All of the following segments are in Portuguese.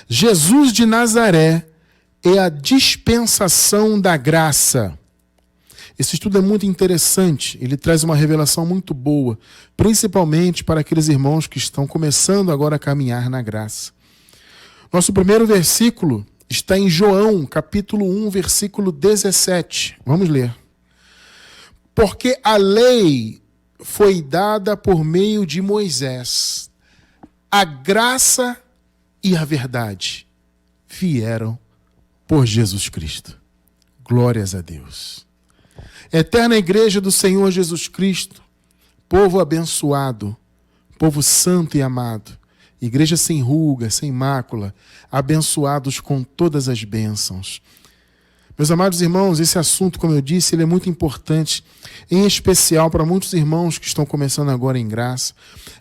Jesus de Nazaré é a dispensação da graça. Esse estudo é muito interessante, ele traz uma revelação muito boa, principalmente para aqueles irmãos que estão começando agora a caminhar na graça. Nosso primeiro versículo está em João, capítulo 1, versículo 17. Vamos ler. Porque a lei foi dada por meio de Moisés. A graça e a verdade vieram por Jesus Cristo. Glórias a Deus. Eterna Igreja do Senhor Jesus Cristo, povo abençoado, povo santo e amado, igreja sem ruga, sem mácula, abençoados com todas as bênçãos. Meus amados irmãos, esse assunto, como eu disse, ele é muito importante, em especial para muitos irmãos que estão começando agora em graça.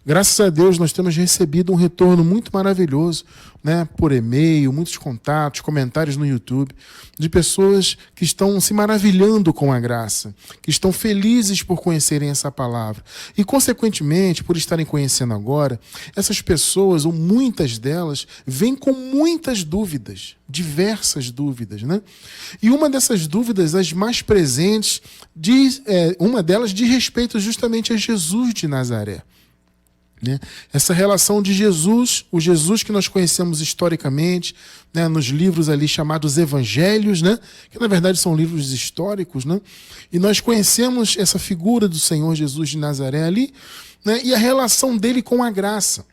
Graças a Deus nós temos recebido um retorno muito maravilhoso, né, por e-mail, muitos contatos, comentários no YouTube, de pessoas que estão se maravilhando com a graça, que estão felizes por conhecerem essa palavra. E, consequentemente, por estarem conhecendo agora, essas pessoas, ou muitas delas, vêm com muitas dúvidas, diversas dúvidas, né? E uma dessas dúvidas, as mais presentes, uma delas diz respeito justamente a Jesus de Nazaré. Né? Essa relação de Jesus, o Jesus que nós conhecemos historicamente, né, nos livros ali chamados Evangelhos, né, que na verdade são livros históricos, né, e nós conhecemos essa figura do Senhor Jesus de Nazaré ali, né, e a relação dele com a graça.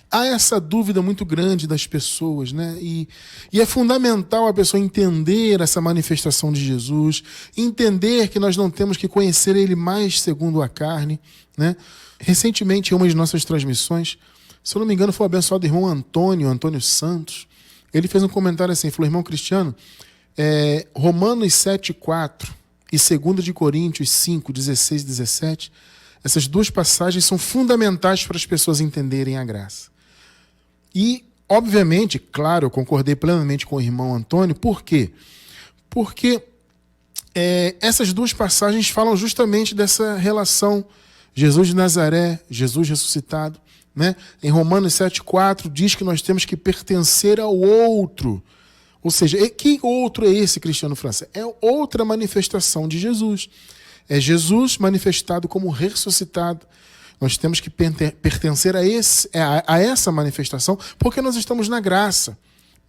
Há essa dúvida muito grande das pessoas, né? E é fundamental a pessoa entender essa manifestação de Jesus, entender que nós não temos que conhecer ele mais segundo a carne, né? Recentemente, em uma de nossas transmissões, se eu não me engano, foi o abençoado irmão Antônio Santos. Ele fez um comentário assim, falou: irmão Cristiano, Romanos 7:4 e 2 de Coríntios 5:16 e 17, essas duas passagens são fundamentais para as pessoas entenderem a graça. E, obviamente, claro, eu concordei plenamente com o irmão Antônio. Por quê? Porque essas duas passagens falam justamente dessa relação Jesus de Nazaré, Jesus ressuscitado. Né? Em Romanos 7:4 diz que nós temos que pertencer ao outro. Ou seja, que outro é esse, Cristiano França? É outra manifestação de Jesus. É Jesus manifestado como ressuscitado. Nós temos que pertencer a essa manifestação, porque nós estamos na graça.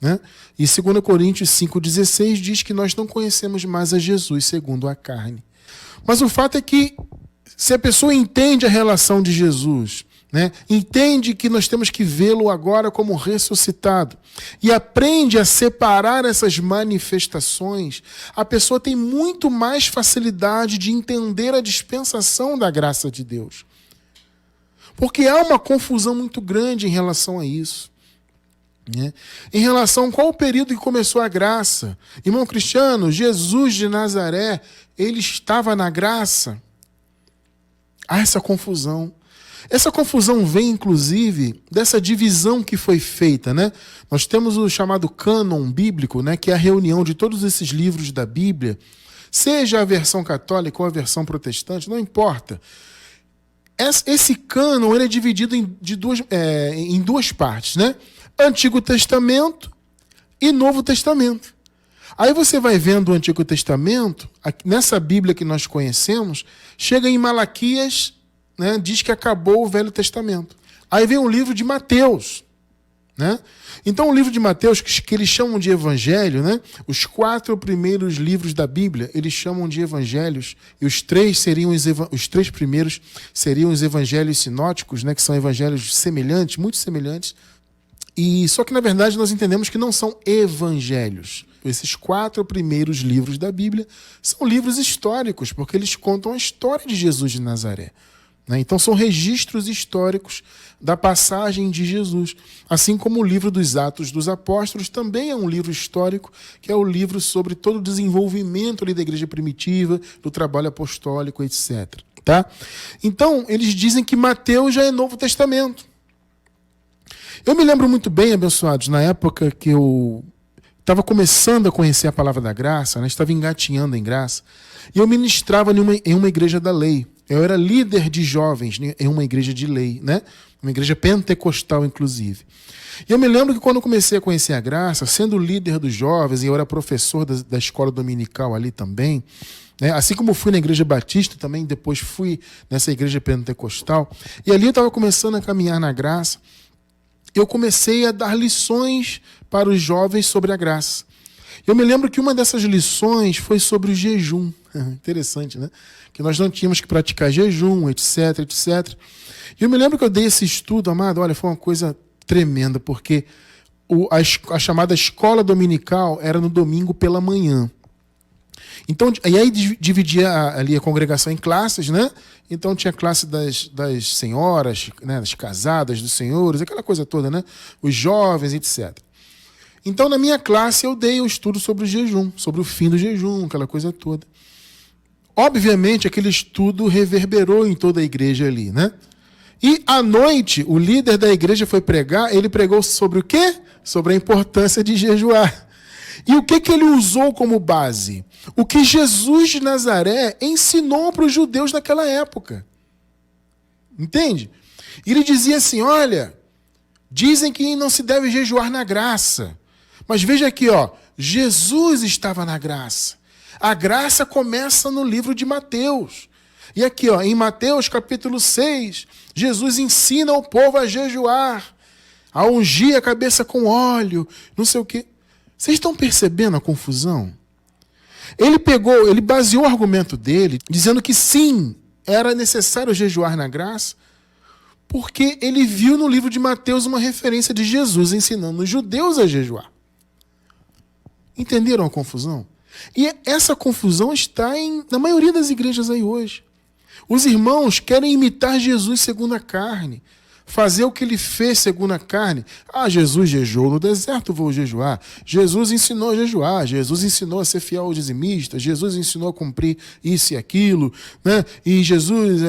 Né? E 2 Coríntios 5:16 diz que nós não conhecemos mais a Jesus segundo a carne. Mas o fato é que, se a pessoa entende a relação de Jesus, né, entende que nós temos que vê-lo agora como ressuscitado, e aprende a separar essas manifestações, a pessoa tem muito mais facilidade de entender a dispensação da graça de Deus. Porque há uma confusão muito grande em relação a isso. Né? Em relação a qual o período que começou a graça. Irmão Cristiano, Jesus de Nazaré, ele estava na graça. Há essa confusão. Essa confusão vem, inclusive, dessa divisão que foi feita. Né? Nós temos o chamado cânon bíblico, né, que é a reunião de todos esses livros da Bíblia, seja a versão católica ou a versão protestante, não importa. Esse cânon ele é dividido em duas partes, né? Antigo Testamento e Novo Testamento. Aí você vai vendo o Antigo Testamento, nessa Bíblia que nós conhecemos, chega em Malaquias, né, diz que acabou o Velho Testamento. Aí vem o livro de Mateus. Né? Então o livro de Mateus, que eles chamam de evangelho, né? Os 4 primeiros livros da Bíblia, eles chamam de evangelhos, e os 3 primeiros seriam os evangelhos sinóticos, né? Que são evangelhos semelhantes, muito semelhantes, e só que na verdade nós entendemos que não são evangelhos. Esses 4 primeiros livros da Bíblia são livros históricos, porque eles contam a história de Jesus de Nazaré. Então são registros históricos da passagem de Jesus. Assim como o livro dos Atos dos Apóstolos também é um livro histórico, que é o livro sobre todo o desenvolvimento ali da igreja primitiva, do trabalho apostólico, etc. Tá? Então, eles dizem que Mateus já é Novo Testamento. Eu me lembro muito bem, abençoados, na época que eu estava começando a conhecer a palavra da graça, né? Estava engatinhando em graça, e eu ministrava em uma igreja da lei. Eu era líder de jovens em uma igreja de lei, né? uma igreja pentecostal, inclusive. E eu me lembro que quando eu comecei a conhecer a graça, sendo líder dos jovens, e eu era professor da escola dominical ali também, né? Assim como fui na igreja batista, também depois fui nessa igreja pentecostal, e ali eu estava começando a caminhar na graça, eu comecei a dar lições para os jovens sobre a graça. Eu me lembro que uma dessas lições foi sobre o jejum. Interessante, né? Que nós não tínhamos que praticar jejum, etc, etc. E eu me lembro que eu dei esse estudo, amado, olha, foi uma coisa tremenda, porque a chamada escola dominical era no domingo pela manhã. Então, e aí dividia ali a congregação em classes, né? Então tinha a classe das senhoras, né? Das casadas, dos senhores, aquela coisa toda, né? Os jovens, etc. Então, na minha classe, eu dei o estudo sobre o jejum, sobre o fim do jejum, aquela coisa toda. Obviamente, aquele estudo reverberou em toda a igreja ali, né? E à noite, o líder da igreja foi pregar, ele pregou sobre o quê? Sobre a importância de jejuar. E o que ele usou como base? O que Jesus de Nazaré ensinou para os judeus naquela época. Entende? E ele dizia assim, olha, dizem que não se deve jejuar na graça. Mas veja aqui, ó, Jesus estava na graça. A graça começa no livro de Mateus. E aqui, ó, em Mateus capítulo 6, Jesus ensina o povo a jejuar, a ungir a cabeça com óleo, não sei o quê. Vocês estão percebendo a confusão? Ele baseou o argumento dele, dizendo que sim, era necessário jejuar na graça, porque ele viu no livro de Mateus uma referência de Jesus ensinando os judeus a jejuar. Entenderam a confusão? E essa confusão está na maioria das igrejas aí hoje. Os irmãos querem imitar Jesus segundo a carne, fazer o que ele fez segundo a carne. Ah, Jesus jejuou no deserto, vou jejuar. Jesus ensinou a jejuar, Jesus ensinou a ser fiel ao dizimista, Jesus ensinou a cumprir isso e aquilo, né? E Jesus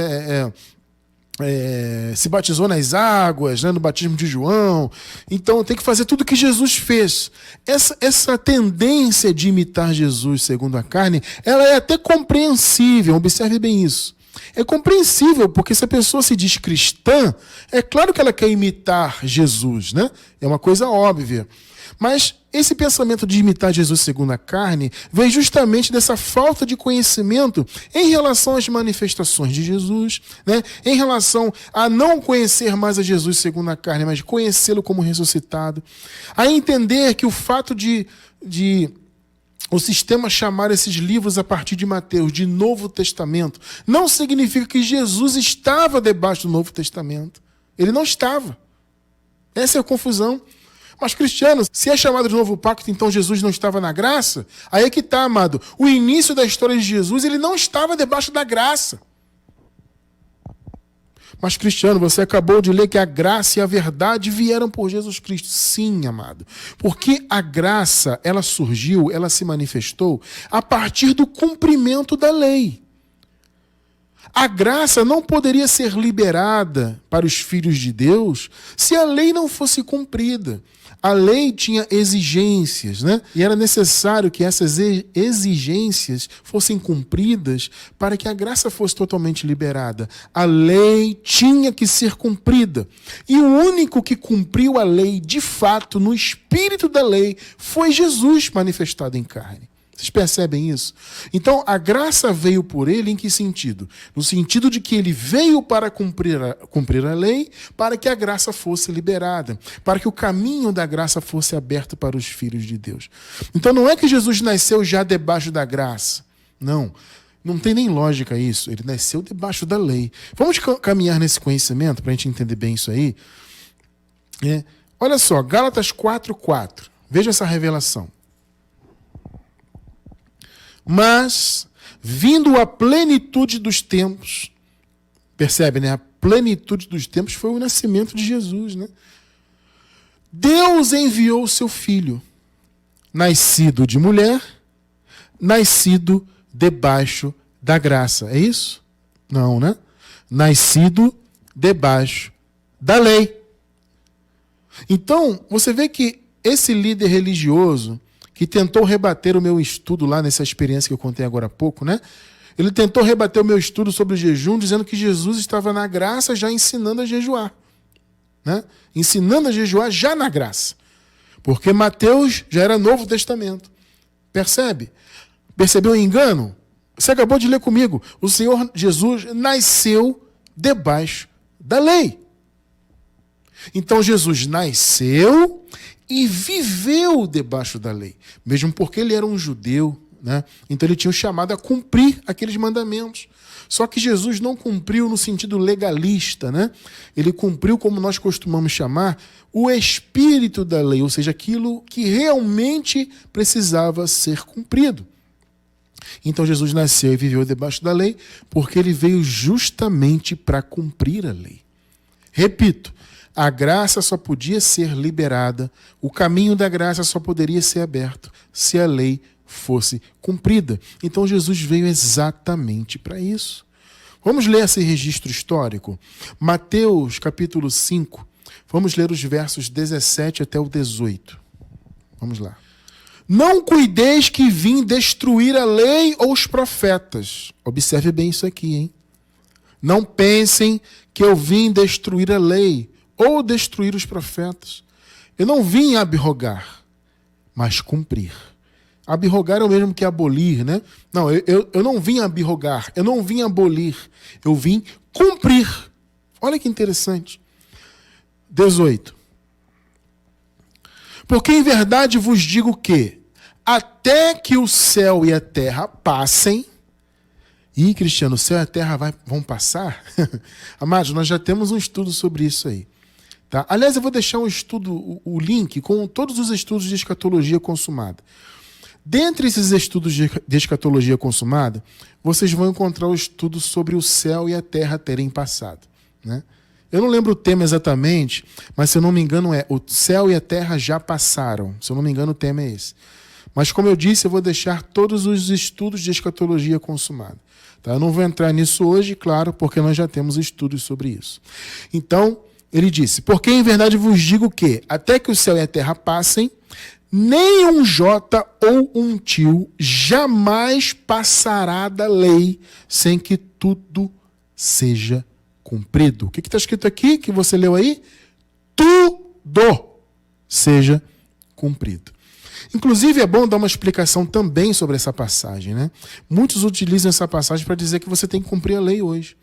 se batizou nas águas, né, no batismo de João. Então tem que fazer tudo o que Jesus fez. Essa tendência de imitar Jesus segundo a carne, ela é até compreensível, observe bem isso. É compreensível, porque se a pessoa se diz cristã, é claro que ela quer imitar Jesus, né? É uma coisa óbvia. Mas esse pensamento de imitar Jesus segundo a carne vem justamente dessa falta de conhecimento em relação às manifestações de Jesus, né? Em relação a não conhecer mais a Jesus segundo a carne, mas conhecê-lo como ressuscitado. A entender que o fato de o sistema chamar esses livros a partir de Mateus de Novo Testamento não significa que Jesus estava debaixo do Novo Testamento. Ele não estava. Essa é a confusão. Mas, Cristiano, se é chamado de Novo Pacto, então Jesus não estava na graça? Aí é que está, amado. O início da história de Jesus, ele não estava debaixo da graça. Mas, Cristiano, você acabou de ler que a graça e a verdade vieram por Jesus Cristo. Sim, amado. Porque a graça, ela surgiu, ela se manifestou a partir do cumprimento da lei. A graça não poderia ser liberada para os filhos de Deus se a lei não fosse cumprida. A lei tinha exigências, né? E era necessário que essas exigências fossem cumpridas para que a graça fosse totalmente liberada. A lei tinha que ser cumprida. E o único que cumpriu a lei, de fato, no espírito da lei, foi Jesus manifestado em carne. Vocês percebem isso? Então, a graça veio por ele em que sentido? No sentido de que ele veio para cumprir a lei, para que a graça fosse liberada, para que o caminho da graça fosse aberto para os filhos de Deus. Então, não é que Jesus nasceu já debaixo da graça. Não. Não tem nem lógica isso. Ele nasceu debaixo da lei. Vamos caminhar nesse conhecimento para a gente entender bem isso aí. Olha só, Gálatas 4:4. Veja essa revelação. Mas, vindo a plenitude dos tempos, percebe, né? A plenitude dos tempos foi o nascimento de Jesus, né? Deus enviou o seu filho, nascido de mulher, nascido debaixo da graça. É isso? Não, né? Nascido debaixo da lei. Então, você vê que esse líder religioso que tentou rebater o meu estudo lá nessa experiência que eu contei agora há pouco, né? Ele tentou rebater o meu estudo sobre o jejum, dizendo que Jesus estava na graça já ensinando a jejuar. né? Ensinando a jejuar já na graça. Porque Mateus já era Novo Testamento. Percebe? Percebeu o engano? Você acabou de ler comigo. O Senhor Jesus nasceu debaixo da lei. Então Jesus nasceu e viveu debaixo da lei. Mesmo porque ele era um judeu, né? Então ele tinha o chamado a cumprir aqueles mandamentos. Só que Jesus não cumpriu no sentido legalista, né? Ele cumpriu, como nós costumamos chamar, o espírito da lei, ou seja, aquilo que realmente precisava ser cumprido. Então Jesus nasceu e viveu debaixo da lei porque ele veio justamente para cumprir a lei. Repito, a graça só podia ser liberada, o caminho da graça só poderia ser aberto se a lei fosse cumprida. Então Jesus veio exatamente para isso. Vamos ler esse registro histórico. Mateus capítulo 5, vamos ler os versos 17 até o 18. Vamos lá. Não cuideis que vim destruir a lei ou os profetas. Observe bem isso aqui, hein? Não pensem que eu vim destruir a lei ou destruir os profetas. Eu não vim abrogar, mas cumprir. Abrogar é o mesmo que abolir, né? Não, eu não vim abrogar, eu não vim abolir, eu vim cumprir. Olha que interessante. 18. Porque em verdade vos digo que, até que o céu e a terra passem... Ih, Cristiano, o céu e a terra vão passar? Amados, nós já temos um estudo sobre isso aí. Tá? Aliás, eu vou deixar um estudo, o link com todos os estudos de escatologia consumada. Dentre esses estudos de escatologia consumada, vocês vão encontrar o estudo sobre o céu e a terra terem passado, né? Eu não lembro o tema exatamente, mas se eu não me engano o céu e a terra já passaram. Se eu não me engano o tema é esse. Mas como eu disse, eu vou deixar todos os estudos de escatologia consumada. Tá? Eu não vou entrar nisso hoje, claro, porque nós já temos estudos sobre isso. Então, ele disse, porque em verdade vos digo que, até que o céu e a terra passem, nem um jota ou um tio jamais passará da lei sem que tudo seja cumprido. O que está escrito aqui, que você leu aí? Tudo seja cumprido. Inclusive, é bom dar uma explicação também sobre essa passagem, né? Muitos utilizam essa passagem para dizer que você tem que cumprir a lei hoje.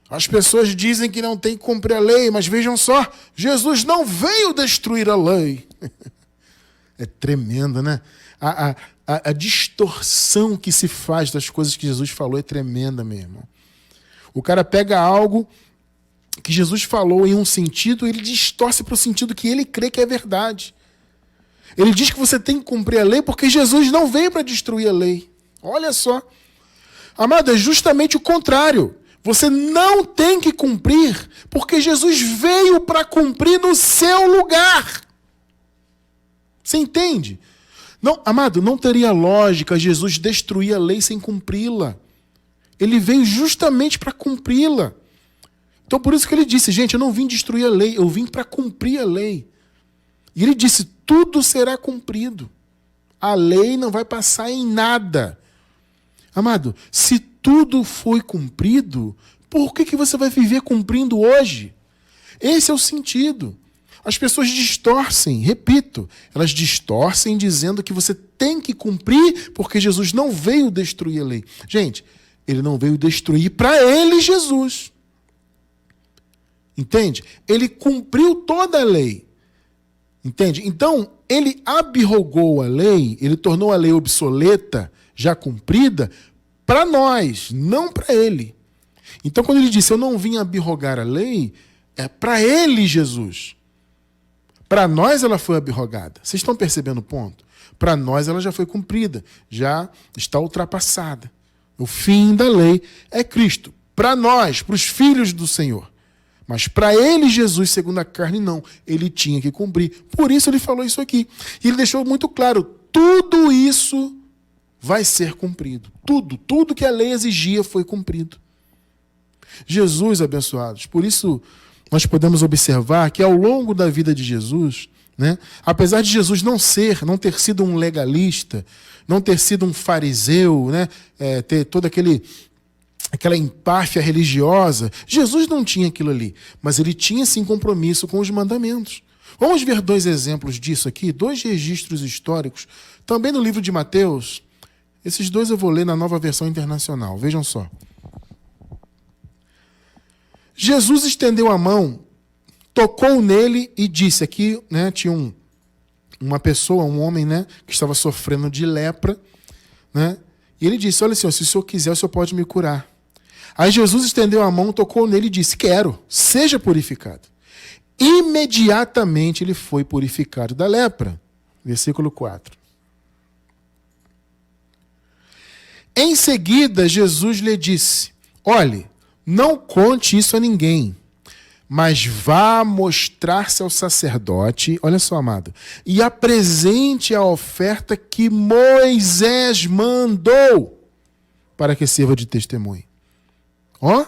As pessoas dizem que não tem que cumprir a lei, mas vejam só, Jesus não veio destruir a lei. É tremendo, né? A distorção que se faz das coisas que Jesus falou é tremenda, meu irmão. O cara pega algo que Jesus falou em um sentido, ele distorce para o sentido que ele crê que é verdade. Ele diz que você tem que cumprir a lei porque Jesus não veio para destruir a lei. Olha só. Amado, é justamente o contrário. Você não tem que cumprir porque Jesus veio para cumprir no seu lugar. Você entende? Não, amado, não teria lógica Jesus destruir a lei sem cumpri-la. Ele veio justamente para cumpri-la. Então por isso que ele disse, gente, eu não vim destruir a lei, eu vim para cumprir a lei. E ele disse, tudo será cumprido. A lei não vai passar em nada. Amado, se tudo foi cumprido, por que você vai viver cumprindo hoje? Esse é o sentido. As pessoas distorcem, repito, elas distorcem dizendo que você tem que cumprir porque Jesus não veio destruir a lei. Gente, ele não veio destruir para ele, Jesus. Entende? Ele cumpriu toda a lei. Entende? Então, ele abrogou a lei, ele tornou a lei obsoleta, já cumprida, para nós, não para ele. Então, quando ele disse, eu não vim abrogar a lei, é para ele, Jesus. Para nós ela foi abrogada. Vocês estão percebendo o ponto? Para nós ela já foi cumprida, já está ultrapassada. O fim da lei é Cristo. Para nós, para os filhos do Senhor. Mas para ele, Jesus, segundo a carne, não. Ele tinha que cumprir. Por isso ele falou isso aqui. E ele deixou muito claro, tudo isso vai ser cumprido. Tudo que a lei exigia foi cumprido. Jesus, abençoados. Por isso nós podemos observar que ao longo da vida de Jesus, né, apesar de Jesus não ter sido um legalista, não ter sido um fariseu, né, ter todo aquela empáfia religiosa. Jesus não tinha aquilo ali, mas ele tinha sim compromisso com os mandamentos. Vamos ver 2 exemplos disso aqui, 2 registros históricos, também no livro de Mateus. Esses 2 eu vou ler na Nova Versão Internacional, vejam só. Jesus estendeu a mão, tocou nele e disse, aqui, né, tinha uma pessoa, um homem, né, que estava sofrendo de lepra, né, e ele disse, olha, Senhor, se o Senhor quiser, o Senhor pode me curar. Aí Jesus estendeu a mão, tocou nele e disse, quero, seja purificado. Imediatamente ele foi purificado da lepra. Versículo 4. Em seguida, Jesus lhe disse, olhe, não conte isso a ninguém, mas vá mostrar-se ao sacerdote, olha só, amado, e apresente a oferta que Moisés mandou para que sirva de testemunho. Ó,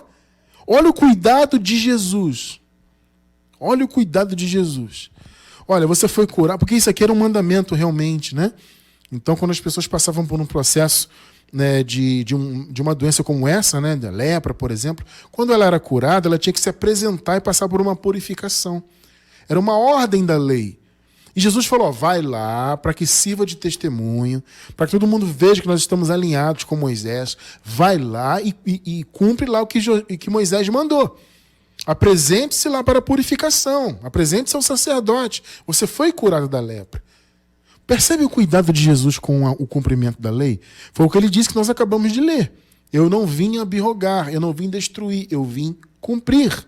olha o cuidado de Jesus. Olha o cuidado de Jesus. Olha, você foi curar, porque isso aqui era um mandamento realmente, né? Então, quando as pessoas passavam por um processo, né, de uma doença como essa, né, da lepra, por exemplo, quando ela era curada, ela tinha que se apresentar e passar por uma purificação. Era uma ordem da lei. E Jesus falou, ó, vai lá para que sirva de testemunho, para que todo mundo veja que nós estamos alinhados com Moisés. Vai lá e cumpre lá o que Moisés mandou. Apresente-se lá para a purificação. Apresente-se ao sacerdote. Você foi curado da lepra. Percebe o cuidado de Jesus com o cumprimento da lei? Foi o que ele disse que nós acabamos de ler. Eu não vim abrogar, eu não vim destruir, eu vim cumprir.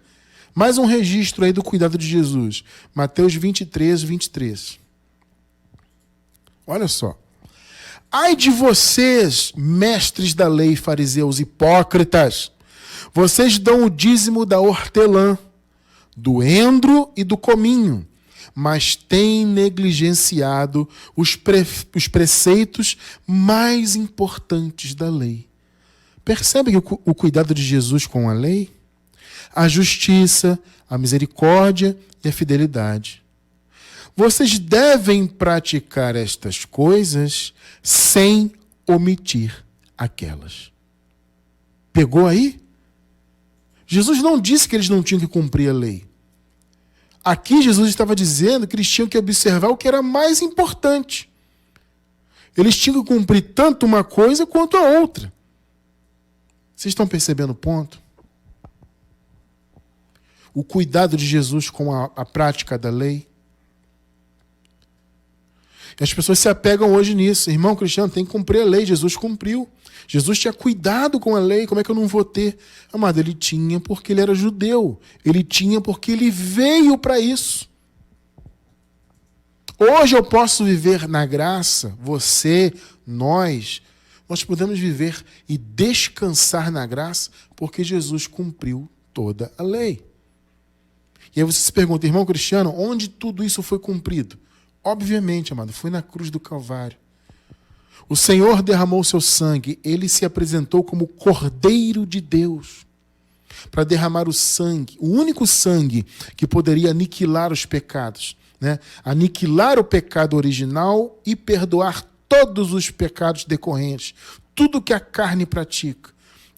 Mais um registro aí do cuidado de Jesus. Mateus 23, 23. Olha só. Ai de vocês, mestres da lei, fariseus hipócritas! Vocês dão o dízimo da hortelã, do endro e do cominho, mas têm negligenciado os preceitos mais importantes da lei. Percebe que o cuidado de Jesus com a lei? A justiça, a misericórdia e a fidelidade. Vocês devem praticar estas coisas sem omitir aquelas. Pegou aí? Jesus não disse que eles não tinham que cumprir a lei. Aqui Jesus estava dizendo que eles tinham que observar o que era mais importante. Eles tinham que cumprir tanto uma coisa quanto a outra. Vocês estão percebendo o ponto? O cuidado de Jesus com a prática da lei. E as pessoas se apegam hoje nisso. Irmão Cristiano, tem que cumprir a lei. Jesus cumpriu. Jesus tinha cuidado com a lei. Como é que eu não vou ter? Amado, ele tinha porque ele era judeu. Ele tinha porque ele veio para isso. Hoje eu posso viver na graça. Você, nós podemos viver e descansar na graça porque Jesus cumpriu toda a lei. E aí você se pergunta, irmão Cristiano, onde tudo isso foi cumprido? Obviamente, amado, foi na cruz do Calvário. O Senhor derramou seu sangue, ele se apresentou como Cordeiro de Deus para derramar o sangue, o único sangue que poderia aniquilar os pecados, né? Aniquilar o pecado original e perdoar todos os pecados decorrentes, tudo que a carne pratica.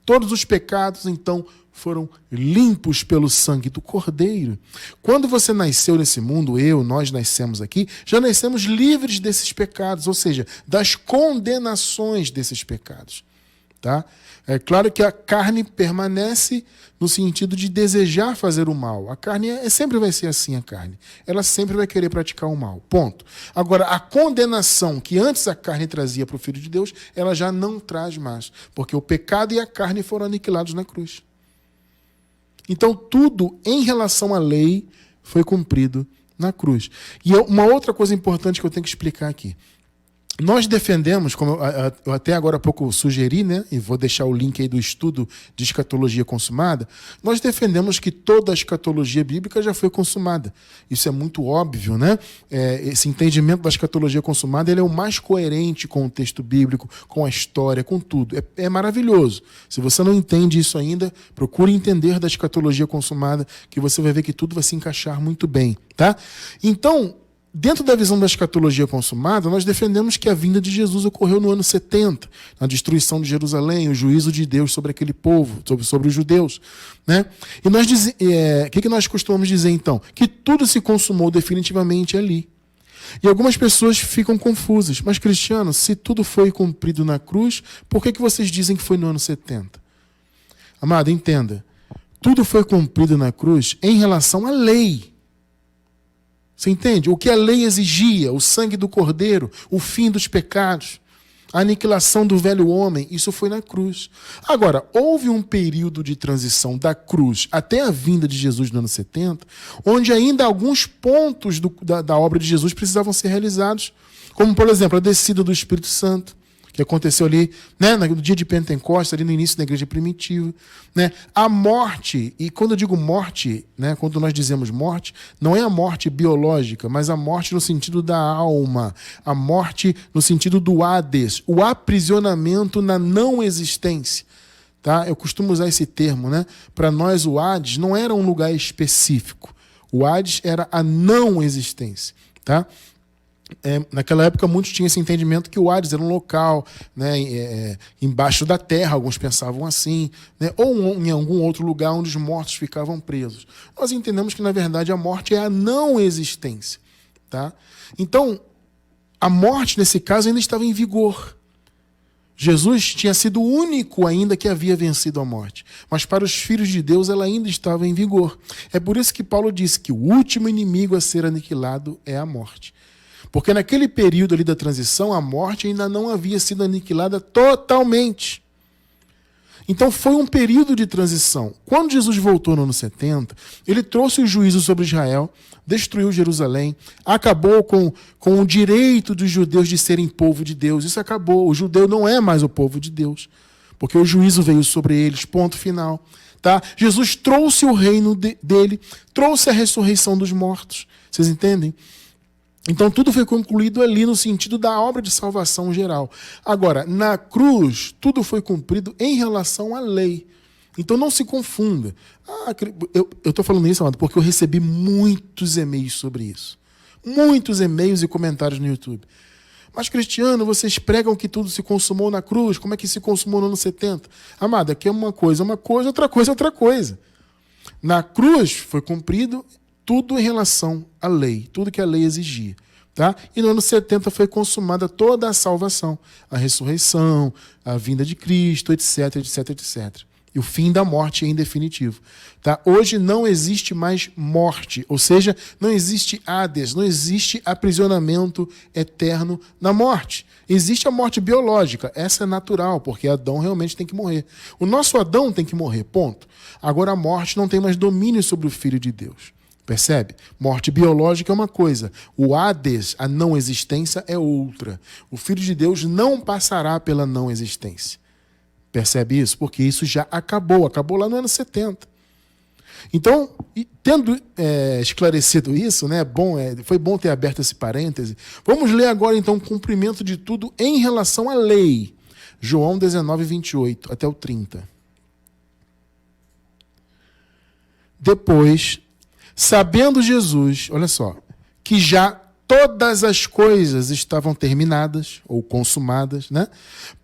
Todos os pecados, então, foram limpos pelo sangue do Cordeiro. Quando você nasceu nesse mundo, nós nascemos aqui, já nascemos livres desses pecados, ou seja, das condenações desses pecados. Tá? É claro que a carne permanece no sentido de desejar fazer o mal. A carne sempre vai ser assim, a carne. Ela sempre vai querer praticar o mal. Ponto. Agora, a condenação que antes a carne trazia para o Filho de Deus, ela já não traz mais. Porque o pecado e a carne foram aniquilados na cruz. Então, tudo em relação à lei foi cumprido na cruz. E uma outra coisa importante que eu tenho que explicar aqui. Nós defendemos, como eu até agora há pouco sugeri, né, e vou deixar o link aí do estudo de escatologia consumada, nós defendemos que toda a escatologia bíblica já foi consumada. Isso é muito óbvio, né? Esse entendimento da escatologia consumada ele é o mais coerente com o texto bíblico, com a história, com tudo. É maravilhoso. Se você não entende isso ainda, procure entender da escatologia consumada, que você vai ver que tudo vai se encaixar muito bem. Tá? Então, Dentro da visão da escatologia consumada, nós defendemos que a vinda de Jesus ocorreu no ano 70, na destruição de Jerusalém, o juízo de Deus sobre aquele povo, sobre os judeus. Né? E nós o que nós costumamos dizer, então? Que tudo se consumou definitivamente ali. E algumas pessoas ficam confusas. Mas, Cristiano, se tudo foi cumprido na cruz, por que vocês dizem que foi no ano 70? Amado, entenda. Tudo foi cumprido na cruz em relação à lei. Você entende? O que a lei exigia, o sangue do Cordeiro, o fim dos pecados, a aniquilação do velho homem, isso foi na cruz. Agora, houve um período de transição da cruz até a vinda de Jesus no ano 70, onde ainda alguns pontos da obra de Jesus precisavam ser realizados, como, por exemplo, a descida do Espírito Santo, que aconteceu ali, né, no dia de Pentecostes, ali no início da igreja primitiva, né, a morte, e quando eu digo morte, né, quando nós dizemos morte, não é a morte biológica, mas a morte no sentido da alma, a morte no sentido do Hades, o aprisionamento na não existência. Tá? Eu costumo usar esse termo, né? Para nós o Hades não era um lugar específico, o Hades era a não existência. Tá? Naquela época muitos tinham esse entendimento que o Hades era um local, né, embaixo da terra, alguns pensavam assim, né, ou em algum outro lugar onde os mortos ficavam presos. Nós entendemos que, na verdade, a morte é a não existência. Tá? Então, a morte, nesse caso, ainda estava em vigor. Jesus tinha sido o único ainda que havia vencido a morte. Mas para os filhos de Deus ela ainda estava em vigor. É por isso que Paulo disse que o último inimigo a ser aniquilado é a morte. Porque naquele período ali da transição, a morte ainda não havia sido aniquilada totalmente. Então foi um período de transição. Quando Jesus voltou no ano 70, ele trouxe o juízo sobre Israel, destruiu Jerusalém, acabou com o direito dos judeus de serem povo de Deus. Isso acabou. O judeu não é mais o povo de Deus, porque o juízo veio sobre eles, ponto final. Tá? Jesus trouxe o reino dele, trouxe a ressurreição dos mortos. Vocês entendem? Então tudo foi concluído ali no sentido da obra de salvação geral. Agora, na cruz, tudo foi cumprido em relação à lei. Então não se confunda. Eu estou falando isso, amado, porque eu recebi muitos e-mails sobre isso. Muitos e-mails e comentários no YouTube. Mas, Cristiano, vocês pregam que tudo se consumou na cruz. Como é que se consumou no ano 70? Amado, aqui é uma coisa, outra coisa, outra coisa. Na cruz foi cumprido tudo em relação à lei, tudo que a lei exigia. Tá? E no ano 70 foi consumada toda a salvação, a ressurreição, a vinda de Cristo, etc, etc, etc. E o fim da morte em definitivo. Tá? Hoje não existe mais morte, ou seja, não existe Hades, não existe aprisionamento eterno na morte. Existe a morte biológica, essa é natural, porque Adão realmente tem que morrer. O nosso Adão tem que morrer, ponto. Agora a morte não tem mais domínio sobre o Filho de Deus. Percebe? Morte biológica é uma coisa. O Hades, a não existência, é outra. O Filho de Deus não passará pela não existência. Percebe isso? Porque isso já acabou. Acabou lá no ano 70. Então, tendo esclarecido isso, né, foi bom ter aberto esse parêntese. Vamos ler agora, então, o cumprimento de tudo em relação à lei. João 19, 28 até o 30. Depois, sabendo Jesus, olha só, que já todas as coisas estavam terminadas ou consumadas, né?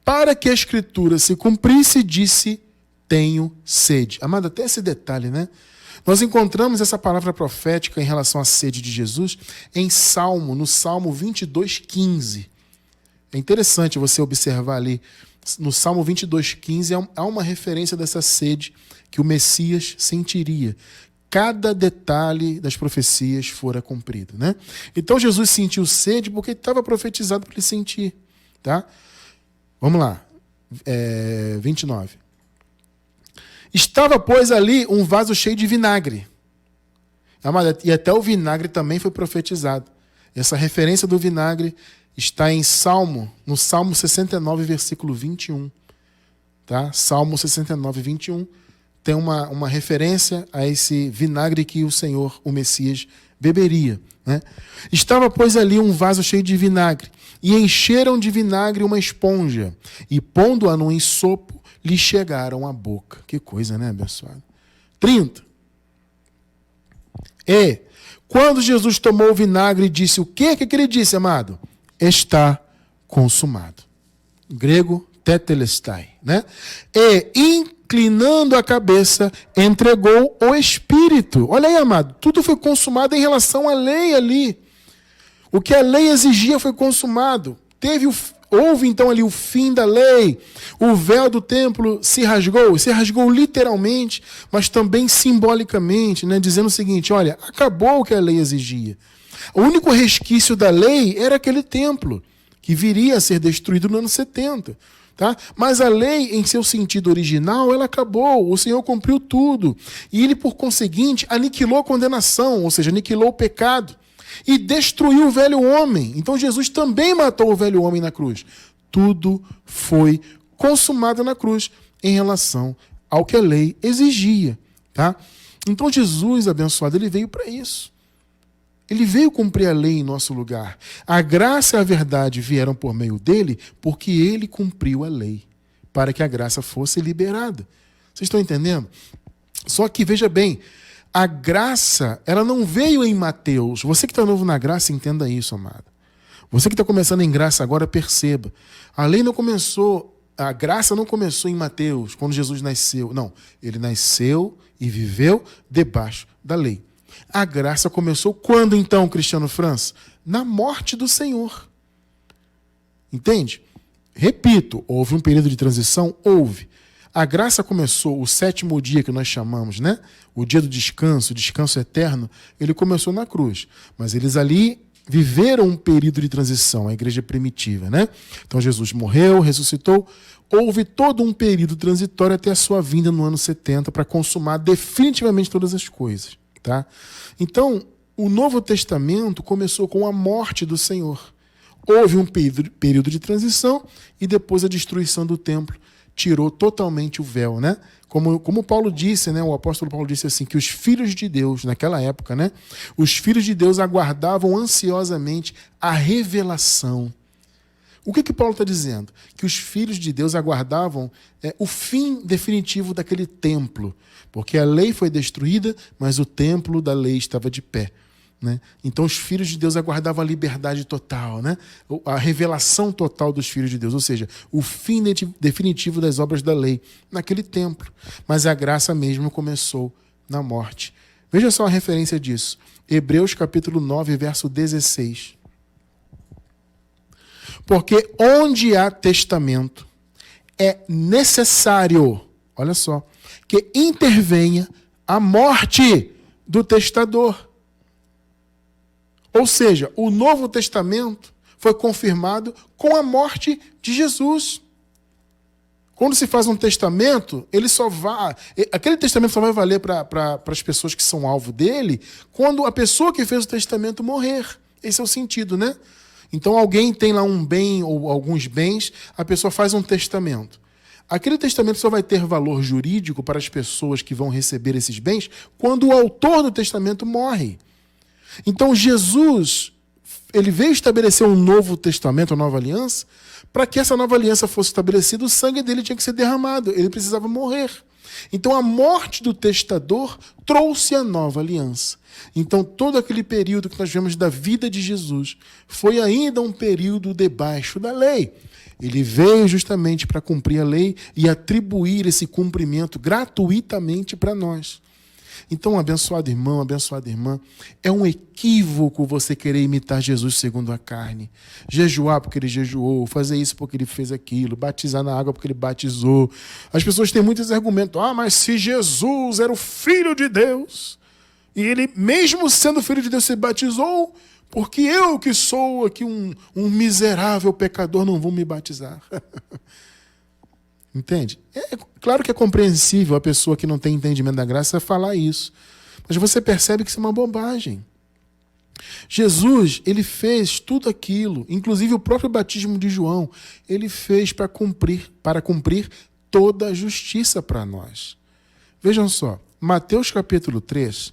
Para que a Escritura se cumprisse, disse, tenho sede. Amado, até esse detalhe, né? Nós encontramos essa palavra profética em relação à sede de Jesus no Salmo 22:15. É interessante você observar ali, no Salmo 22:15 há uma referência dessa sede que o Messias sentiria. Cada detalhe das profecias fora cumprido. Né? Então Jesus sentiu sede porque estava profetizado para ele sentir. Tá? Vamos lá. 29. Estava, pois, ali um vaso cheio de vinagre. E até o vinagre também foi profetizado. Essa referência do vinagre está no Salmo 69, versículo 21. Tá? Salmo 69, 21. Tem uma referência a esse vinagre que o Senhor, o Messias, beberia. Né? Estava, pois, ali um vaso cheio de vinagre, e encheram de vinagre uma esponja, e pondo-a num ensopo, lhe chegaram à boca. Que coisa, né, abençoado? 30. E, Quando Jesus tomou o vinagre e disse o quê? O que ele disse, amado? Está consumado. Grego, tetelestai, né? E, inclinando a cabeça, entregou o Espírito. Olha aí, amado, tudo foi consumado em relação à lei ali. O que a lei exigia foi consumado. Houve então ali o fim da lei. O véu do templo se rasgou literalmente, mas também simbolicamente, né? Dizendo o seguinte, olha, acabou o que a lei exigia. O único resquício da lei era aquele templo, que viria a ser destruído no ano 70. Tá? Mas a lei, em seu sentido original, ela acabou. O Senhor cumpriu tudo. E ele, por conseguinte, aniquilou a condenação, ou seja, aniquilou o pecado. E destruiu o velho homem. Então Jesus também matou o velho homem na cruz. Tudo foi consumado na cruz em relação ao que a lei exigia. Tá? Então Jesus, abençoado, ele veio para isso. Ele veio cumprir a lei em nosso lugar. A graça e a verdade vieram por meio dele porque ele cumpriu a lei, para que a graça fosse liberada. Vocês estão entendendo? Só que, veja bem, a graça, ela não veio em Mateus. Você que está novo na graça, entenda isso, amado. Você que está começando em graça agora, perceba. A lei não começou, a graça não começou em Mateus, quando Jesus nasceu. Não, ele nasceu e viveu debaixo da lei. A graça começou quando então, Cristiano França? Na morte do Senhor. Entende? Repito, houve um período de transição? Houve. A graça começou, o 7º dia que nós chamamos, né? O dia do descanso, o descanso eterno, ele começou na cruz. Mas eles ali viveram um período de transição, a igreja primitiva, né? Então Jesus morreu, ressuscitou, houve todo um período transitório até a sua vinda no ano 70 para consumar definitivamente todas as coisas. Tá? Então, o Novo Testamento começou com a morte do Senhor. Houve um período de transição e depois a destruição do templo tirou totalmente o véu. Né? Como Paulo disse, né? O apóstolo Paulo disse assim, que os filhos de Deus, naquela época, né? Os filhos de Deus aguardavam ansiosamente a revelação. O que Paulo está dizendo? Que os filhos de Deus aguardavam o fim definitivo daquele templo. Porque a lei foi destruída, mas o templo da lei estava de pé. Né? Então os filhos de Deus aguardavam a liberdade total, né? A revelação total dos filhos de Deus, ou seja, o fim definitivo das obras da lei naquele templo. Mas a graça mesmo começou na morte. Veja só a referência disso. Hebreus capítulo 9, verso 16. Porque onde há testamento, é necessário, olha só, que intervenha a morte do testador. Ou seja, o Novo Testamento foi confirmado com a morte de Jesus. Quando se faz um testamento, aquele testamento só vai valer para as pessoas que são alvo dele quando a pessoa que fez o testamento morrer. Esse é o sentido, né? Então alguém tem lá um bem ou alguns bens, a pessoa faz um testamento. Aquele testamento só vai ter valor jurídico para as pessoas que vão receber esses bens quando o autor do testamento morre. Então Jesus, ele veio estabelecer um novo testamento, uma nova aliança. Para que essa nova aliança fosse estabelecida, o sangue dele tinha que ser derramado, ele precisava morrer. Então a morte do testador trouxe a nova aliança. Então todo aquele período que nós vemos da vida de Jesus foi ainda um período debaixo da lei. Ele veio justamente para cumprir a lei e atribuir esse cumprimento gratuitamente para nós. Então, abençoado irmão, abençoada irmã, é um equívoco você querer imitar Jesus segundo a carne. Jejuar porque ele jejuou, fazer isso porque ele fez aquilo, batizar na água porque ele batizou. As pessoas têm muitos argumentos. Mas se Jesus era o Filho de Deus, e ele, mesmo sendo Filho de Deus, se batizou, porque eu que sou aqui um miserável pecador não vou me batizar. Entende? É claro que é compreensível a pessoa que não tem entendimento da graça falar isso. Mas você percebe que isso é uma bobagem. Jesus, ele fez tudo aquilo, inclusive o próprio batismo de João, ele fez para cumprir toda a justiça para nós. Vejam só, Mateus capítulo 3,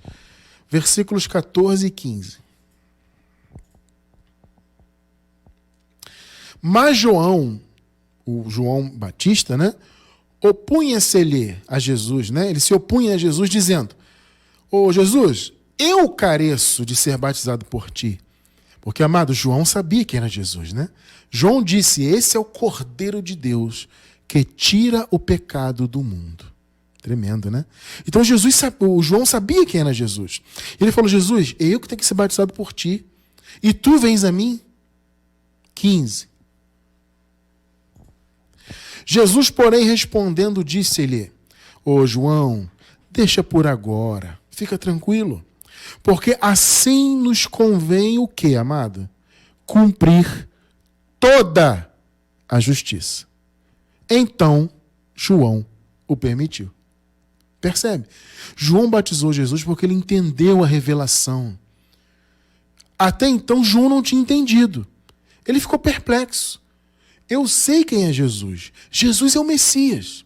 versículos 14 e 15. Mas João, o João Batista, né, opunha-se-lhe a Jesus, né? Ele se opunha a Jesus dizendo: Jesus, eu careço de ser batizado por ti. Porque, amado, João sabia quem era Jesus, né? João disse, esse é o Cordeiro de Deus que tira o pecado do mundo. Tremendo, né? Então o João sabia quem era Jesus. Ele falou, Jesus, é eu que tenho que ser batizado por ti. E tu vens a mim? 15. Jesus, porém, respondendo, disse-lhe, ô João, deixa por agora, fica tranquilo. Porque assim nos convém o quê, amado? Cumprir toda a justiça. Então, João o permitiu. Percebe? João batizou Jesus porque ele entendeu a revelação. Até então, João não tinha entendido. Ele ficou perplexo. Eu sei quem é Jesus. Jesus é o Messias.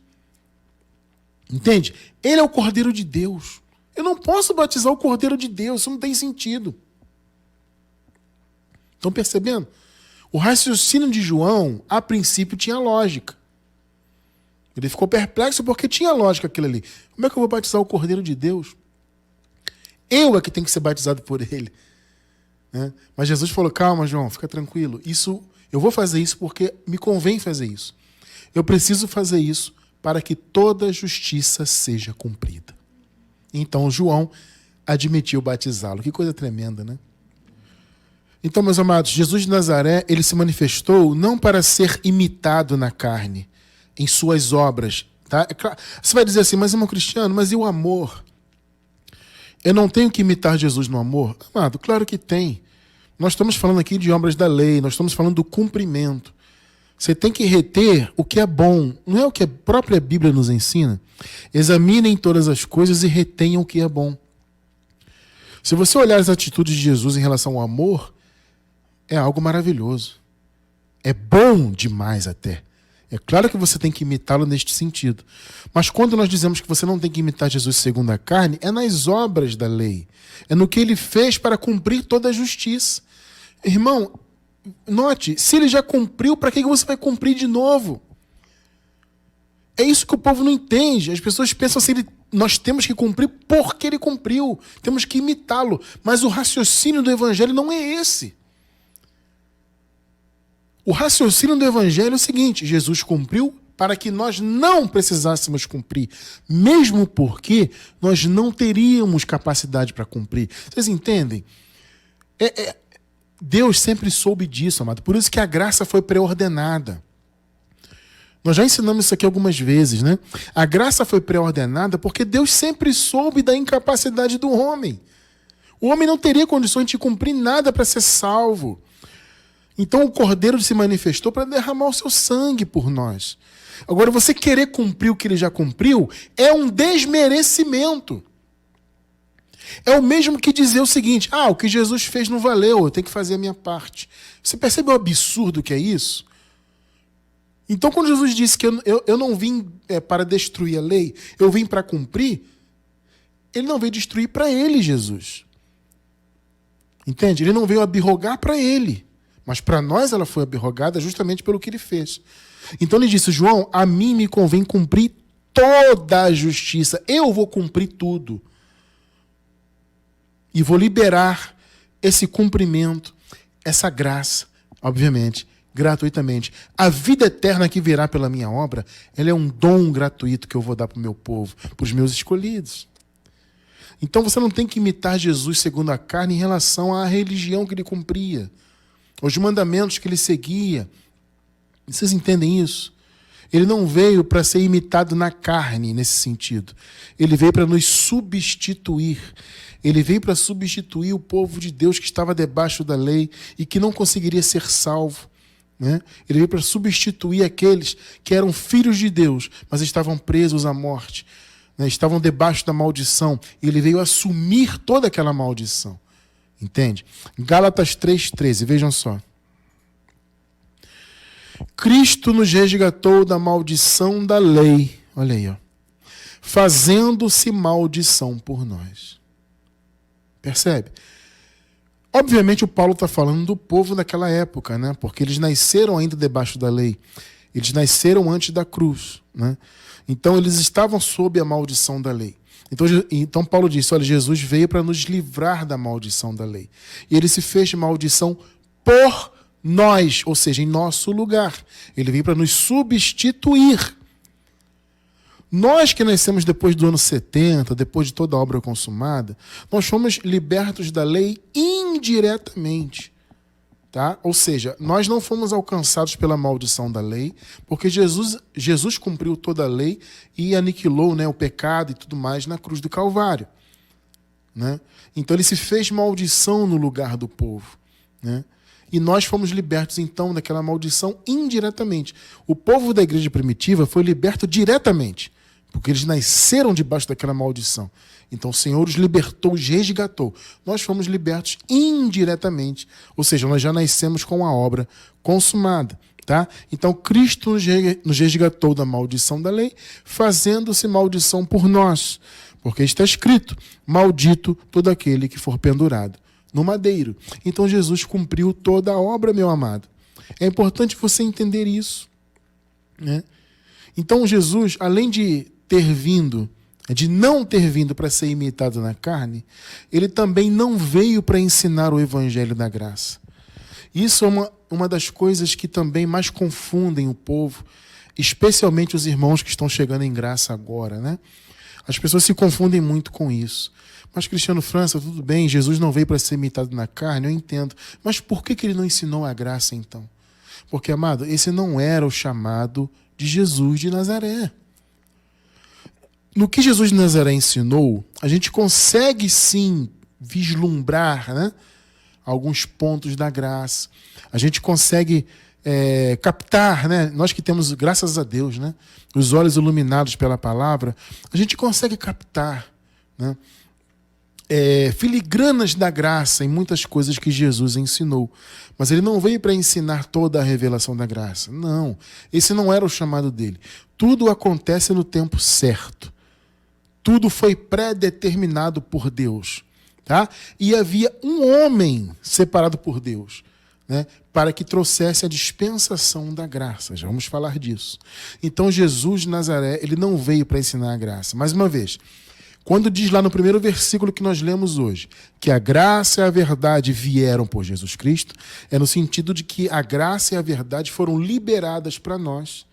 Entende? Ele é o Cordeiro de Deus. Eu não posso batizar o Cordeiro de Deus, isso não tem sentido. Estão percebendo? O raciocínio de João, a princípio, tinha lógica. Ele ficou perplexo porque tinha lógica aquilo ali. Como é que eu vou batizar o Cordeiro de Deus? Eu é que tenho que ser batizado por ele. Né? Mas Jesus falou, calma, João, fica tranquilo. Eu vou fazer isso porque me convém fazer isso. Eu preciso fazer isso para que toda justiça seja cumprida. Então João admitiu batizá-lo. Que coisa tremenda, né? Então, meus amados, Jesus de Nazaré, ele se manifestou não para ser imitado na carne, em suas obras. Tá? Você vai dizer assim, mas irmão Cristiano, mas e o amor? Eu não tenho que imitar Jesus no amor? Amado, claro que tem. Nós estamos falando aqui de obras da lei, nós estamos falando do cumprimento. Você tem que reter o que é bom. Não é o que a própria Bíblia nos ensina? Examinem todas as coisas e retenham o que é bom. Se você olhar as atitudes de Jesus em relação ao amor, é algo maravilhoso. É bom demais até. É claro que você tem que imitá-lo neste sentido. Mas quando nós dizemos que você não tem que imitar Jesus segundo a carne, é nas obras da lei. É no que ele fez para cumprir toda a justiça. Irmão, note, se ele já cumpriu, para que você vai cumprir de novo? É isso que o povo não entende. As pessoas pensam assim, nós temos que cumprir porque ele cumpriu. Temos que imitá-lo. Mas o raciocínio do evangelho não é esse. O raciocínio do evangelho é o seguinte, Jesus cumpriu para que nós não precisássemos cumprir, mesmo porque nós não teríamos capacidade para cumprir. Vocês entendem? Deus sempre soube disso, amado. Por isso que a graça foi pré-ordenada. Nós já ensinamos isso aqui algumas vezes, né? A graça foi pré-ordenada porque Deus sempre soube da incapacidade do homem. O homem não teria condições de cumprir nada para ser salvo. Então o Cordeiro se manifestou para derramar o seu sangue por nós. Agora, você querer cumprir o que ele já cumpriu é um desmerecimento. É o mesmo que dizer o seguinte, o que Jesus fez não valeu, eu tenho que fazer a minha parte. Você percebe o absurdo que é isso? Então, quando Jesus disse que eu não vim para destruir a lei, eu vim para cumprir, ele não veio destruir para ele, Jesus. Entende? Ele não veio abrogar para ele. Mas para nós ela foi abrogada justamente pelo que ele fez. Então ele disse, João, a mim me convém cumprir toda a justiça. Eu vou cumprir tudo. E vou liberar esse cumprimento, essa graça, obviamente, gratuitamente. A vida eterna que virá pela minha obra, ela é um dom gratuito que eu vou dar para o meu povo, para os meus escolhidos. Então você não tem que imitar Jesus segundo a carne em relação à religião que ele cumpria. Os mandamentos que ele seguia. Vocês entendem isso? Ele não veio para ser imitado na carne, nesse sentido. Ele veio para nos substituir. Ele veio para substituir o povo de Deus que estava debaixo da lei e que não conseguiria ser salvo. Né? Ele veio para substituir aqueles que eram filhos de Deus, mas estavam presos à morte. Né? Estavam debaixo da maldição. E ele veio assumir toda aquela maldição. Entende? Gálatas 3,13, vejam só. Cristo nos resgatou da maldição da lei, olha aí, fazendo-se maldição por nós. Percebe? Obviamente o Paulo está falando do povo daquela época, né? Porque eles nasceram ainda debaixo da lei. Eles nasceram antes da cruz, né? Então eles estavam sob a maldição da lei. Então Paulo disse, olha, Jesus veio para nos livrar da maldição da lei. E ele se fez maldição por nós, ou seja, em nosso lugar. Ele veio para nos substituir. Nós que nascemos depois do ano 70, depois de toda a obra consumada, nós fomos libertos da lei indiretamente. Tá? Ou seja, nós não fomos alcançados pela maldição da lei, porque Jesus cumpriu toda a lei e aniquilou, né, o pecado e tudo mais na cruz do Calvário. Né? Então ele se fez maldição no lugar do povo. Né? E nós fomos libertos, então, daquela maldição indiretamente. O povo da igreja primitiva foi liberto diretamente, porque eles nasceram debaixo daquela maldição. Então o Senhor os libertou, os resgatou. Nós fomos libertos indiretamente, ou seja, nós já nascemos com a obra consumada. Tá? Então Cristo nos resgatou da maldição da lei, fazendo-se maldição por nós. Porque está escrito, maldito todo aquele que for pendurado no madeiro. Então Jesus cumpriu toda a obra, meu amado. É importante você entender isso. Né? Então Jesus, além de não ter vindo para ser imitado na carne, ele também não veio para ensinar o evangelho da graça. Isso é uma das coisas que também mais confundem o povo, especialmente os irmãos que estão chegando em graça agora, né? As pessoas se confundem muito com isso. Mas, Cristiano França, tudo bem, Jesus não veio para ser imitado na carne, eu entendo. Mas por que ele não ensinou a graça, então? Porque, amado, esse não era o chamado de Jesus de Nazaré. No que Jesus de Nazaré ensinou, a gente consegue sim vislumbrar, né, alguns pontos da graça. A gente consegue captar, né, nós que temos, graças a Deus, né, os olhos iluminados pela palavra, a gente consegue captar, né, filigranas da graça em muitas coisas que Jesus ensinou. Mas ele não veio para ensinar toda a revelação da graça. Não, esse não era o chamado dele. Tudo acontece no tempo certo. Tudo foi pré-determinado por Deus. Tá? E havia um homem separado por Deus, né, para que trouxesse a dispensação da graça. Já vamos falar disso. Então Jesus de Nazaré, ele não veio para ensinar a graça. Mais uma vez, quando diz lá no primeiro versículo que nós lemos hoje, que a graça e a verdade vieram por Jesus Cristo, é no sentido de que a graça e a verdade foram liberadas para nós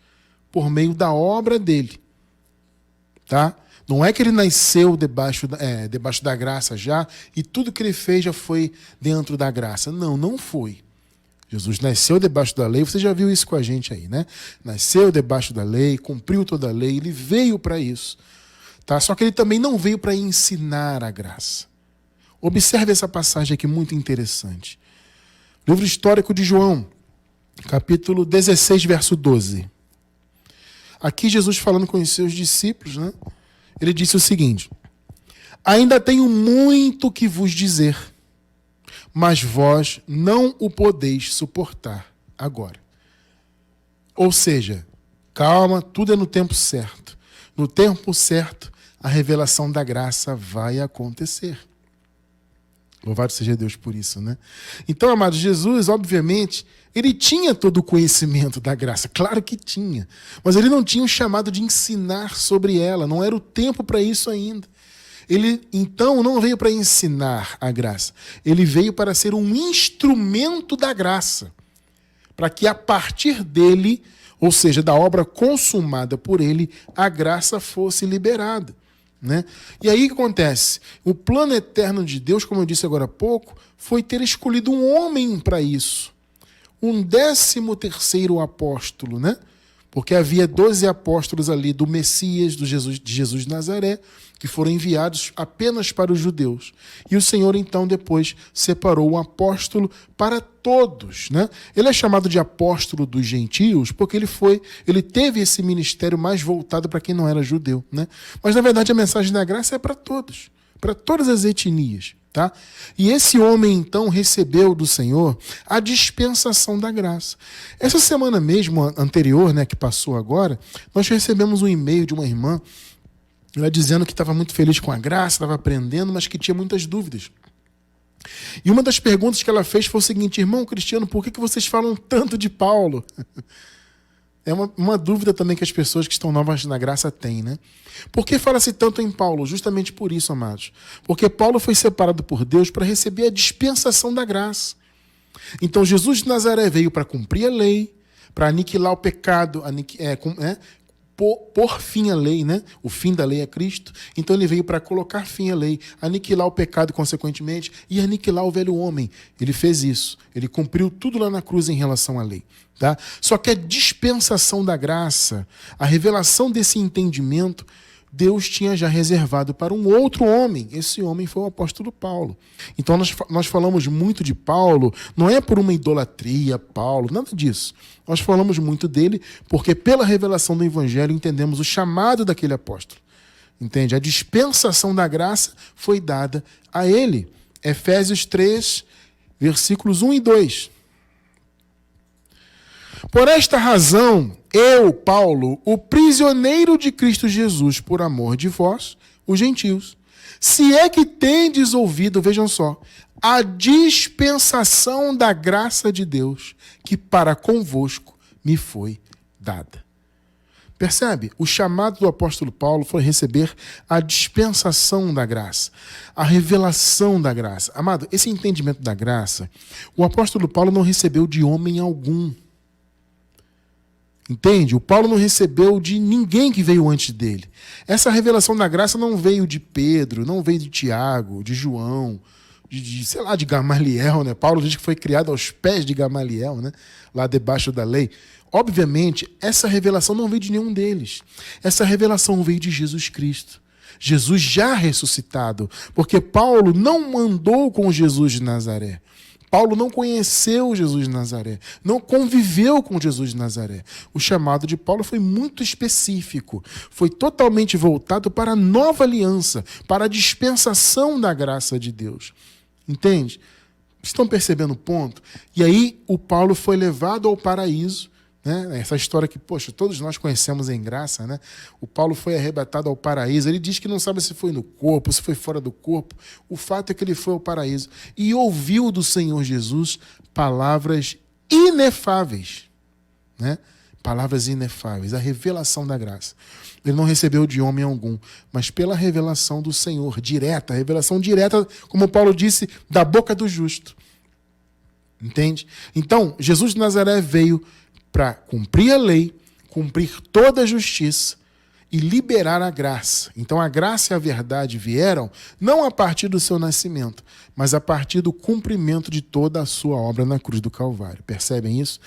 por meio da obra dele. Tá? Não é que ele nasceu debaixo da graça já e tudo que ele fez já foi dentro da graça. Não, não foi. Jesus nasceu debaixo da lei, você já viu isso com a gente aí, né? Nasceu debaixo da lei, cumpriu toda a lei, ele veio para isso. Tá? Só que ele também não veio para ensinar a graça. Observe essa passagem aqui muito interessante. Livro histórico de João, capítulo 16, verso 12. Aqui Jesus falando com os seus discípulos, né? Ele disse o seguinte: ainda tenho muito que vos dizer, mas vós não o podeis suportar agora. Ou seja, calma, tudo é no tempo certo. No tempo certo, a revelação da graça vai acontecer. Louvado seja Deus por isso, né? Então, amado, Jesus, obviamente, ele tinha todo o conhecimento da graça. Claro que tinha. Mas ele não tinha o chamado de ensinar sobre ela. Não era o tempo para isso ainda. Ele, então, não veio para ensinar a graça. Ele veio para ser um instrumento da graça. Para que a partir dele, ou seja, da obra consumada por ele, a graça fosse liberada. Né? E aí o que acontece? O plano eterno de Deus, como eu disse agora há pouco, foi ter escolhido um homem para isso. Um 13º apóstolo, né? Porque havia 12 apóstolos ali do Messias, de Jesus de Nazaré, que foram enviados apenas para os judeus. E o Senhor, então, depois separou um apóstolo para todos. Né? Ele é chamado de apóstolo dos gentios porque ele teve esse ministério mais voltado para quem não era judeu. Né? Mas, na verdade, a mensagem da graça é para todos, para todas as etnias. Tá? E esse homem, então, recebeu do Senhor a dispensação da graça. Essa semana mesmo, anterior, né, que passou agora, nós recebemos um e-mail de uma irmã, ela dizendo que estava muito feliz com a graça, estava aprendendo, mas que tinha muitas dúvidas. E uma das perguntas que ela fez foi o seguinte: irmão Cristiano, por que vocês falam tanto de Paulo? É uma dúvida também que as pessoas que estão novas na graça têm, né? Por que fala-se tanto em Paulo? Justamente por isso, amados. Porque Paulo foi separado por Deus para receber a dispensação da graça. Então, Jesus de Nazaré veio para cumprir a lei, para aniquilar o pecado, por fim à lei, né? O fim da lei é Cristo. Então ele veio para colocar fim à lei, aniquilar o pecado consequentemente e aniquilar o velho homem. Ele fez isso. Ele cumpriu tudo lá na cruz em relação à lei. Tá? Só que a dispensação da graça, a revelação desse entendimento, Deus tinha já reservado para um outro homem. Esse homem foi o apóstolo Paulo. Então nós falamos muito de Paulo, não é por uma idolatria, Paulo, nada disso. Nós falamos muito dele porque pela revelação do Evangelho entendemos o chamado daquele apóstolo. Entende? A dispensação da graça foi dada a ele. Efésios 3, versículos 1 e 2. Por esta razão, eu, Paulo, o prisioneiro de Cristo Jesus, por amor de vós, os gentios, se é que tendes ouvido, vejam só, a dispensação da graça de Deus, que para convosco me foi dada. Percebe? O chamado do apóstolo Paulo foi receber a dispensação da graça, a revelação da graça. Amado, esse entendimento da graça, o apóstolo Paulo não recebeu de homem algum. Entende? O Paulo não recebeu de ninguém que veio antes dele. Essa revelação da graça não veio de Pedro, não veio de Tiago, de João, de Gamaliel, né? Paulo diz que foi criado aos pés de Gamaliel, né? Lá debaixo da lei. Obviamente, essa revelação não veio de nenhum deles. Essa revelação veio de Jesus Cristo. Jesus já ressuscitado. Porque Paulo não andou com Jesus de Nazaré. Paulo não conheceu Jesus de Nazaré, não conviveu com Jesus de Nazaré. O chamado de Paulo foi muito específico, foi totalmente voltado para a nova aliança, para a dispensação da graça de Deus. Entende? Estão percebendo o ponto? E aí o Paulo foi levado ao paraíso, né? Essa história que, poxa, todos nós conhecemos em graça, né? O Paulo foi arrebatado ao paraíso. Ele diz que não sabe se foi no corpo, se foi fora do corpo. O fato é que ele foi ao paraíso e ouviu do Senhor Jesus palavras inefáveis, né? Palavras inefáveis, a revelação da graça. Ele não recebeu de homem algum, mas pela revelação do Senhor, direta, a revelação direta, como Paulo disse, da boca do justo. Entende? Então, Jesus de Nazaré veio para cumprir a lei, cumprir toda a justiça e liberar a graça. Então a graça e a verdade vieram não a partir do seu nascimento, mas a partir do cumprimento de toda a sua obra na cruz do Calvário. Percebem isso?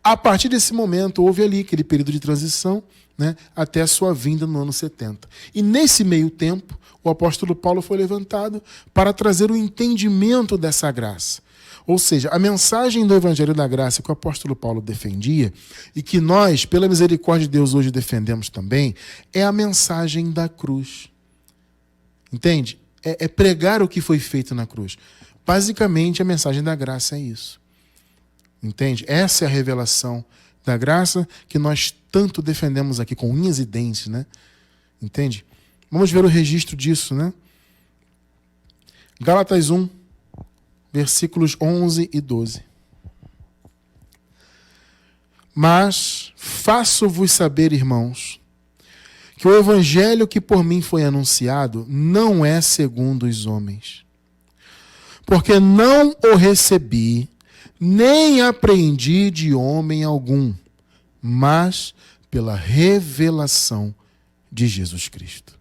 A partir desse momento houve ali aquele período de transição, né, até a sua vinda no ano 70. E nesse meio tempo, o apóstolo Paulo foi levantado para trazer o entendimento dessa graça. Ou seja, a mensagem do Evangelho da Graça que o apóstolo Paulo defendia e que nós, pela misericórdia de Deus, hoje defendemos também, é a mensagem da cruz. Entende? É pregar o que foi feito na cruz. Basicamente, a mensagem da graça é isso. Entende? Essa é a revelação da graça que nós tanto defendemos aqui com unhas e dentes, né? Entende? Vamos ver o registro disso, né? Gálatas 1. Versículos 11 e 12. Mas faço-vos saber, irmãos, que o evangelho que por mim foi anunciado não é segundo os homens. Porque não o recebi, nem apreendi de homem algum, mas pela revelação de Jesus Cristo.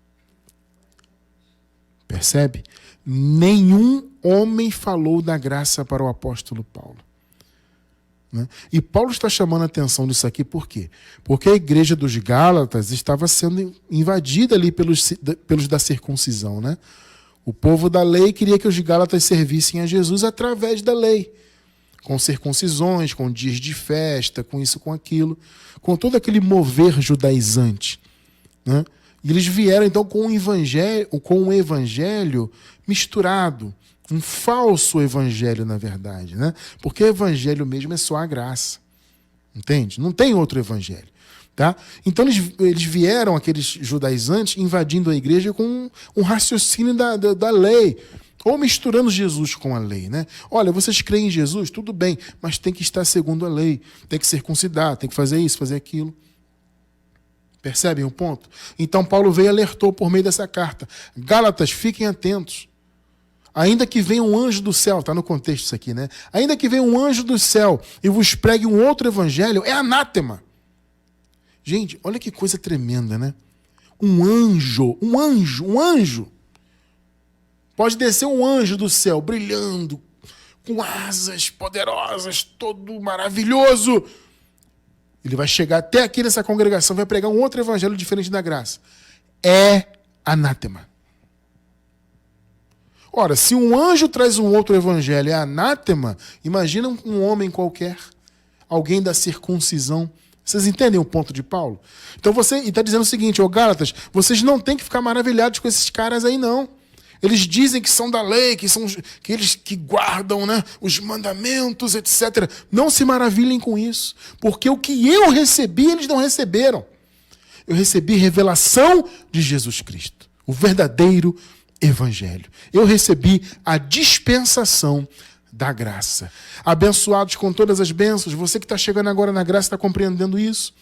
Percebe? Nenhum homem falou da graça para o apóstolo Paulo. Né? E Paulo está chamando a atenção disso aqui por quê? Porque a igreja dos Gálatas estava sendo invadida ali pelos da circuncisão. Né? O povo da lei queria que os Gálatas servissem a Jesus através da lei. Com circuncisões, com dias de festa, com isso, com aquilo. Com todo aquele mover judaizante. Né? E eles vieram então com um evangelho misturado, um falso evangelho, na verdade, né? Porque o evangelho mesmo é só a graça. Entende? Não tem outro evangelho. Tá? Então eles vieram, aqueles judaizantes, invadindo a igreja com um raciocínio da lei. Ou misturando Jesus com a lei, né? Olha, vocês creem em Jesus? Tudo bem, mas tem que estar segundo a lei. Tem que circuncidar, tem que fazer isso, fazer aquilo. Percebem o ponto? Então Paulo veio e alertou por meio dessa carta. Gálatas, fiquem atentos. Ainda que venha um anjo do céu, está no contexto isso aqui, né? Ainda que venha um anjo do céu e vos pregue um outro evangelho, é anátema. Gente, olha que coisa tremenda, né? Um anjo. Pode descer um anjo do céu, brilhando, com asas poderosas, todo maravilhoso. Ele vai chegar até aqui nessa congregação, vai pregar um outro evangelho diferente da graça. É anátema. Ora, se um anjo traz um outro evangelho, é anátema, imagina um homem qualquer, alguém da circuncisão. Vocês entendem o ponto de Paulo? Então você está dizendo o seguinte, ô Gálatas, vocês não têm que ficar maravilhados com esses caras aí, não. Eles dizem que são da lei, que eles que guardam, né, os mandamentos, etc. Não se maravilhem com isso, porque o que eu recebi, eles não receberam. Eu recebi revelação de Jesus Cristo, o verdadeiro evangelho. Eu recebi a dispensação da graça. Abençoados com todas as bênçãos, você que está chegando agora na graça está compreendendo isso.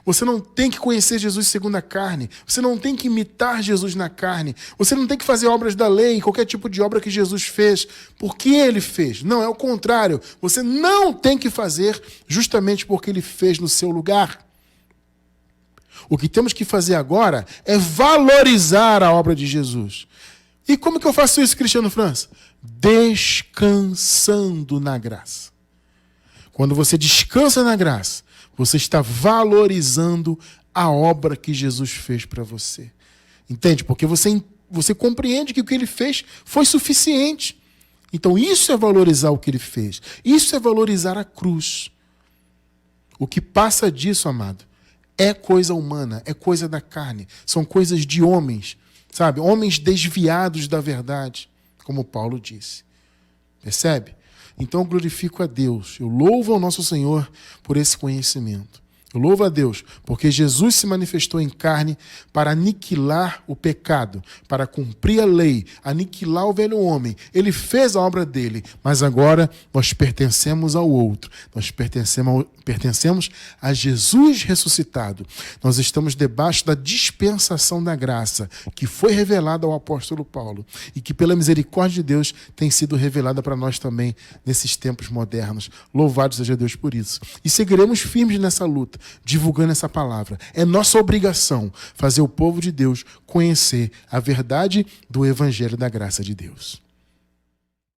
Você não tem que conhecer Jesus segundo a carne. Você não tem que imitar Jesus na carne. Você não tem que fazer obras da lei, qualquer tipo de obra que Jesus fez. Porque ele fez. Não, é o contrário. Você não tem que fazer justamente porque ele fez no seu lugar. O que temos que fazer agora é valorizar a obra de Jesus. E como que eu faço isso, Cristiano França? Descansando na graça. Quando você descansa na graça, você está valorizando a obra que Jesus fez para você. Entende? Porque você compreende que o que ele fez foi suficiente. Então isso é valorizar o que ele fez. Isso é valorizar a cruz. O que passa disso, amado, é coisa humana, é coisa da carne. São coisas de homens, sabe? Homens desviados da verdade, como Paulo disse. Percebe? Então eu glorifico a Deus, eu louvo ao nosso Senhor por esse conhecimento. Eu louvo a Deus porque Jesus se manifestou em carne para aniquilar o pecado, para cumprir a lei, aniquilar o velho homem. Ele fez a obra dele, mas agora nós pertencemos ao outro. Nós pertencemos a Jesus ressuscitado. Nós estamos debaixo da dispensação da graça que foi revelada ao apóstolo Paulo e que pela misericórdia de Deus tem sido revelada para nós também nesses tempos modernos. Louvado seja Deus por isso. E seguiremos firmes nessa luta, divulgando essa palavra. É nossa obrigação fazer o povo de Deus conhecer a verdade do Evangelho da graça de Deus.